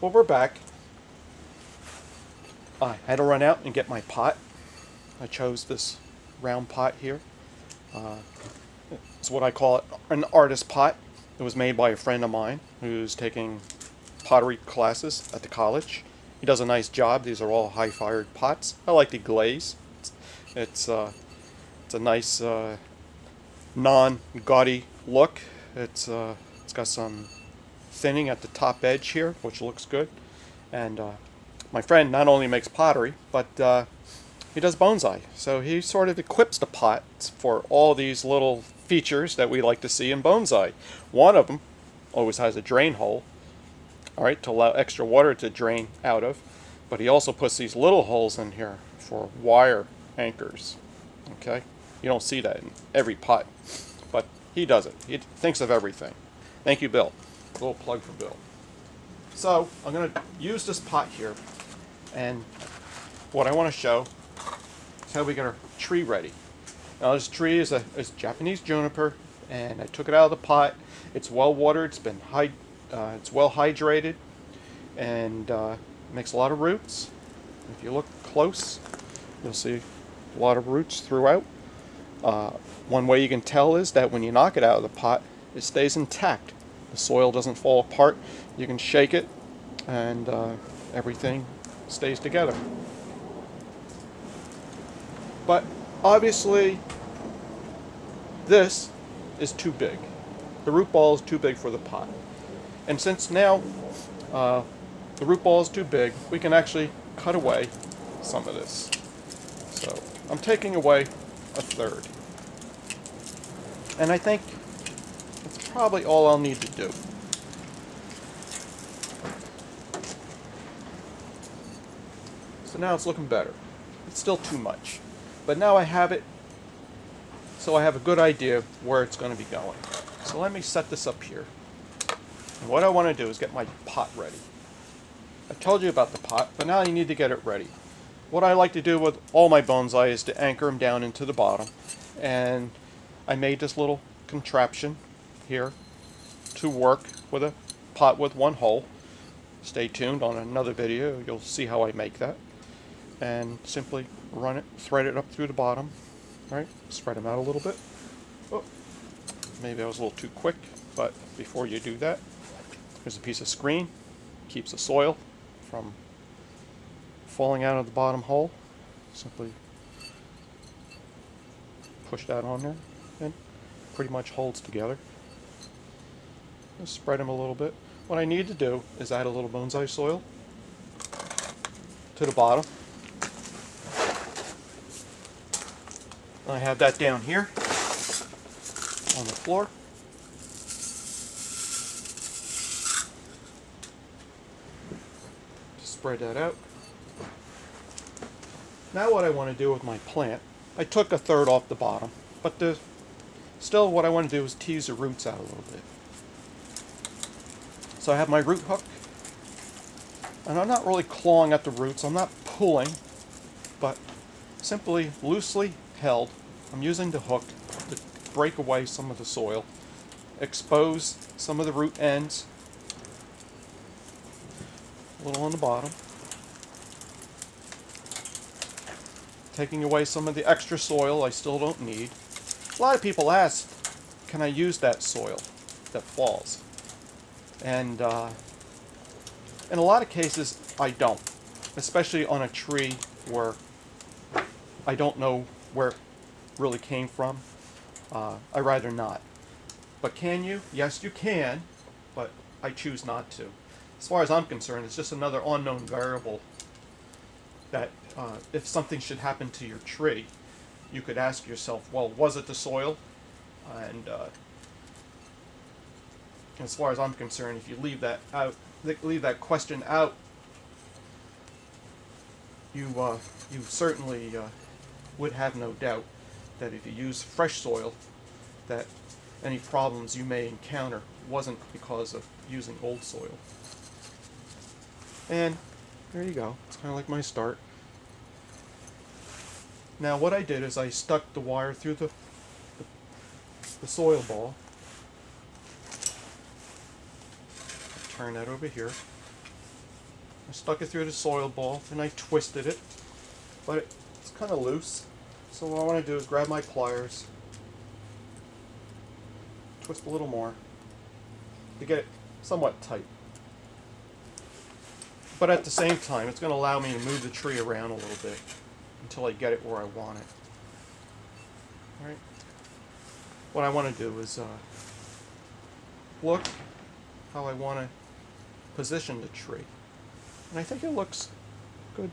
Well, we're back. I had to run out and get my pot. I chose this round pot here. Uh, it's what I call an artist pot. It was made by a friend of mine who's taking pottery classes at the college. He does a nice job. These are all high-fired pots. I like the glaze. It's, uh, it's a nice non-gaudy look. It's got some thinning at the top edge here, which looks good. And my friend not only makes pottery, but he does bonsai. So he sort of equips the pot for all these little features that we like to see in bonsai. One of them always has a drain hole, all right, to allow extra water to drain out of. But he also puts these little holes in here for wire anchors. Okay, you don't see that in every pot, but he does it. He thinks of everything. Thank you, Bill. A little plug for Bill. So I'm going to use this pot here, and what I want to show is how we get our tree ready. Now this tree is a Japanese juniper, and I took it out of the pot. It's well watered. It's well hydrated, and makes a lot of roots. If you look close, you'll see a lot of roots throughout. One way you can tell is that when you knock it out of the pot, it stays intact. The soil doesn't fall apart. You can shake it, and everything stays together. But obviously, this is too big. The root ball is too big for the pot. And since now the root ball is too big, we can actually cut away some of this. So I'm taking away a third. And I think that's probably all I'll need to do. So now it's looking better. It's still too much. But now I have it, so I have a good idea where it's going to be going. So let me set this up here. And what I want to do is get my pot ready. I told you about the pot, but now you need to get it ready. What I like to do with all my bonsai is to anchor them down into the bottom. And I made this little contraption here to work with a pot with one hole. Stay tuned on another video, you'll see how I make that. And simply run it, thread it up through the bottom. All right, spread them out a little bit. Oh, maybe I was a little too quick, but before you do that, here's a piece of screen. Keeps the soil from falling out of the bottom hole. Simply push that on there, and pretty much holds together. Just spread them a little bit. What I need to do is add a little bonsai soil to the bottom. I have that down here on the floor. Just spread that out. Now what I want to do with my plant, I took a third off the bottom, but still what I want to do is tease the roots out a little bit. So I have my root hook, and I'm not really clawing at the roots, I'm not pulling, but simply loosely held. I'm using the hook to break away some of the soil, expose some of the root ends, a little on the bottom, taking away some of the extra soil I still don't need. A lot of people ask, can I use that soil that falls? And in a lot of cases, I don't, especially on a tree where I don't know where it really came from. I'd rather not. But can you? Yes, you can, but I choose not to. As far as I'm concerned, it's just another unknown variable that if something should happen to your tree, you could ask yourself, well, was it the soil? And as far as I'm concerned, if you leave that out, leave that question out, you certainly would have no doubt that if you use fresh soil, that any problems you may encounter wasn't because of using old soil. And there you go. It's kind of like my start. Now what I did is I stuck the wire through the soil ball. Turn that over here. I stuck it through the soil ball and I twisted it, but it's kind of loose. So what I want to do is grab my pliers, twist a little more to get it somewhat tight. But at the same time, it's going to allow me to move the tree around a little bit until I get it where I want it. All right. What I want to do is look how I want to position the tree. And I think it looks good.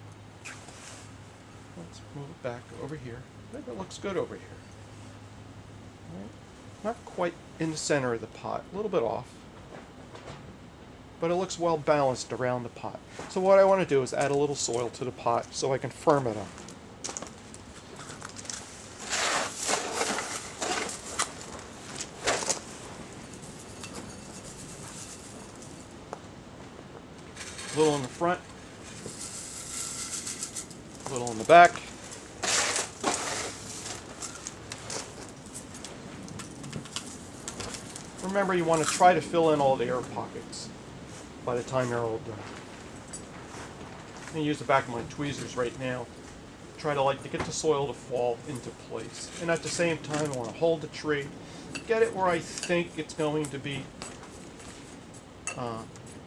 Let's move it back over here. I think it looks good over here. All right. Not quite in the center of the pot, a little bit off. But it looks well balanced around the pot. So what I want to do is add a little soil to the pot so I can firm it up. A little in the front, a little in the back. Remember, you want to try to fill in all the air pockets by the time you're all done. I'm going to use the back of my tweezers right now. Try to get the soil to fall into place. And at the same time, I want to hold the tree, get it where I think it's going to be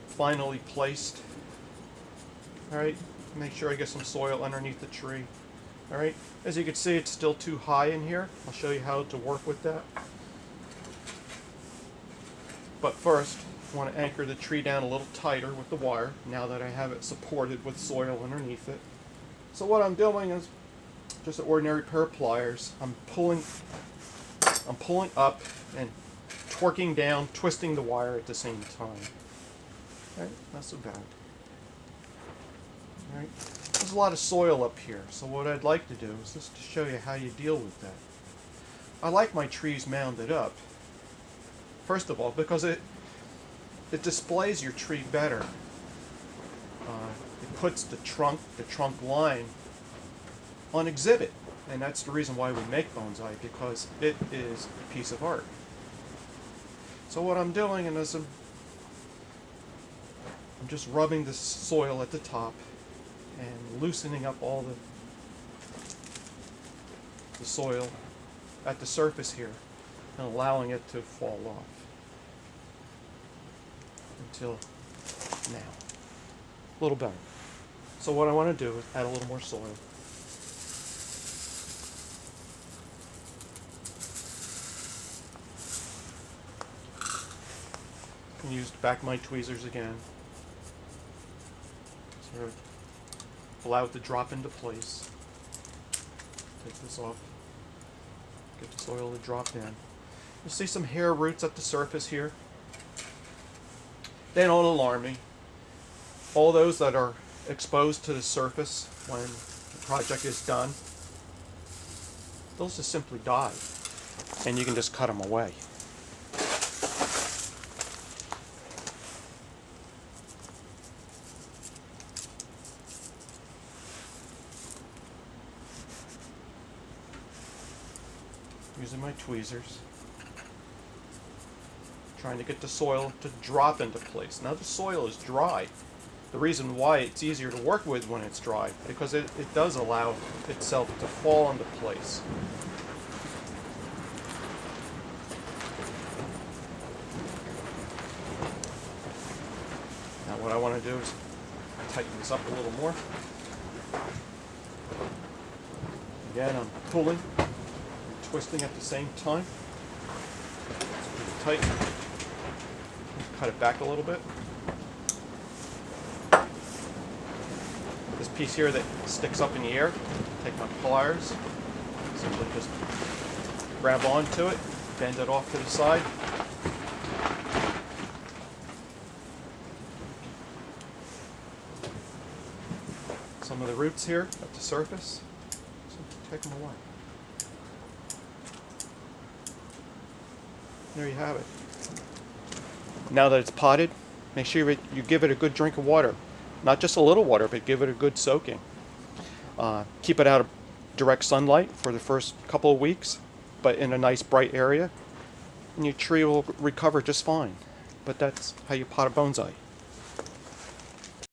finally placed. Alright, make sure I get some soil underneath the tree. Alright, as you can see, it's still too high in here. I'll show you how to work with that. But first, I want to anchor the tree down a little tighter with the wire now that I have it supported with soil underneath it. So what I'm doing is just an ordinary pair of pliers. I'm pulling up and torquing down, twisting the wire at the same time. Alright, not so bad. Alright, there's a lot of soil up here, so what I'd like to do is just to show you how you deal with that. I like my trees mounded up. First of all, because it displays your tree better. It puts the trunk line on exhibit, and that's the reason why we make bonsai, because it is a piece of art. So what I'm doing is I'm just rubbing the soil at the top and loosening up all the soil at the surface here and allowing it to fall off until now. A little better. So what I want to do is add a little more soil. And use the back of my tweezers again. Sort of allow it to drop into place. Take this off. Get the soil to drop in. You'll see some hair roots at the surface here. They don't alarm me. All those that are exposed to the surface when the project is done, those just simply die. And you can just cut them away. Using my tweezers, trying to get the soil to drop into place. Now the soil is dry. The reason why it's easier to work with when it's dry, because it does allow itself to fall into place. Now what I want to do is tighten this up a little more. Again, I'm pulling, twisting at the same time. It's pretty tight. Cut it back a little bit. This piece here that sticks up in the air, take my pliers, simply just grab onto it, bend it off to the side. Some of the roots here at the surface, simply take them away. There you have it. Now that it's potted, make sure you give it a good drink of water. Not just a little water, but give it a good soaking. Keep it out of direct sunlight for the first couple of weeks, but in a nice bright area, and your tree will recover just fine. But that's how you pot a bonsai.